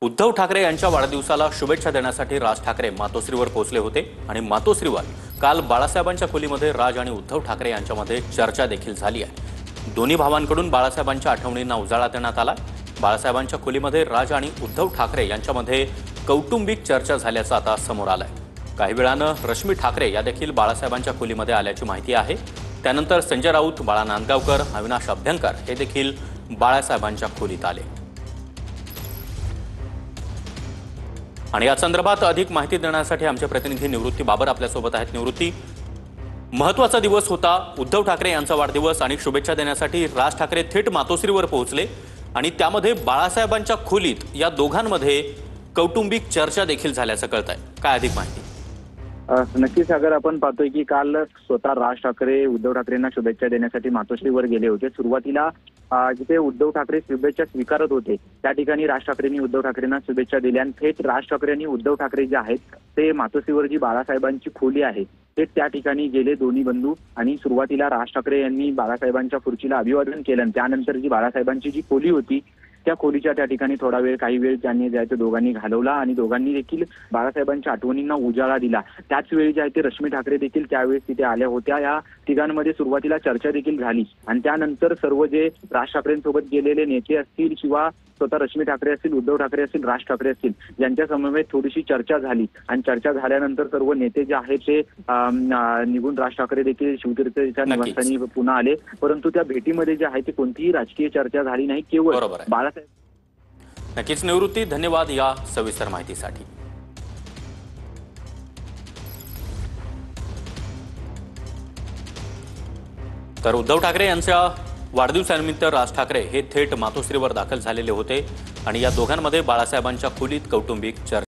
उद्धव ठाकरे यांच्या वाढदिवसाला शुभेच्छा देण्यासाठी राज ठाकरे मातोश्रीवर पोहोचले होते आणि मातोश्रीवर काल बाळासाहेबांच्या खोलीमध्ये राज आणि उद्धव ठाकरे यांच्यामध्ये चर्चा देखील झाली आहे। दोन्ही भावांकडून बाळासाहेबांच्या आठवणींना उजाळा देण्यात आला। बाळासाहेबांच्या खोलीमध्ये राज आणि उद्धव ठाकरे यांच्यामध्ये कौटुंबिक चर्चा झाल्याचं आता समोर आलंय। काही वेळानं रश्मी ठाकरे या देखील बाळासाहेबांच्या खोलीमध्ये आल्याची माहिती आहे। त्यानंतर संजय राऊत, बाळा नांदगावकर, अविनाश अभ्यंकर हे देखील बाळासाहेबांच्या खोलीत आले। आणि या संदर्भात अधिक माहिती देण्यासाठी आमचे प्रतिनिधी निवृत्ती बाबर आपल्यासोबत आहेत। निवृत्ती, महत्त्वाचा दिवस होता, उद्धव ठाकरे यांचा वाढदिवस आणि शुभेच्छा देण्यासाठी राज ठाकरे थेट मातोश्रीवर पोहोचले आणि त्यामध्ये बाळासाहेबांच्या खोलीत या दोघांमध्ये कौटुंबिक चर्चा देखील झाल्याचं कळतंय। काय अधिक माहिती? नक्कीच अगर आपण पाहतोय की काल स्वतः राज ठाकरे उद्धव ठाकरेंना शुभेच्छा देण्यासाठी मातोश्रीवर गेले होते। सुरुवातीला जिथे उद्धव ठाकरे शुभेच्छा स्वीकारत होते त्या ठिकाणी राज ठाकरेंनी उद्धव ठाकरेंना शुभेच्छा दिल्या आणि थेट राज ठाकरे आणि उद्धव ठाकरे जे आहेत ते मातोश्रीवर जी बाळासाहेबांची खोली आहे ते त्या ठिकाणी गेले दोन्ही बंधू आणि सुरुवातीला राज ठाकरे यांनी बाळासाहेबांच्या खुर्चीला अभिवादन केलं आणि त्यानंतर जी बाळासाहेबांची जी खोली होती त्या खोलीच्या त्या ठिकाणी थोडा वेळ काही वेळ त्यांनी जायचं दोघांनी घालवला आणि दोघांनी देखील बाळासाहेबांच्या आठवणींना उजाळा दिला। त्याच वेळी जे आहे ते रश्मी ठाकरे देखील त्यावेळेस तिथे आल्या होत्या। या तिघांमध्ये सुरुवातीला चर्चा देखील झाली आणि त्यानंतर सर्व जे राज ठाकरेंसोबत गेलेले नेते असतील किंवा स्वतः रश्मी ठाकरे असतील, उद्धव ठाकरे असतील, राज ठाकरे असतील यांच्या समवेत थोडीशी चर्चा झाली आणि चर्चा झाल्यानंतर सर्व नेते जे आहेत ते निघून राज ठाकरे देखील शिवतीर्थच्या निवासस्थानी पुन्हा आले। परंतु त्या भेटीमध्ये जे आहे ते कोणतीही राजकीय चर्चा झाली नाही, केवळ बाळासाहेब। नक्कीच निवृत्ती, धन्यवाद या सविस्तर माहितीसाठी। तर उद्धव ठाकरे यांच्या वाढदिवसानिमित्त राज ठाकरे हे थेट मातोश्रीवर दाखल झालेले होते आणि या दोघांमध्ये बाळासाहेबांच्या खोलीत कौटुंबिक चर्चा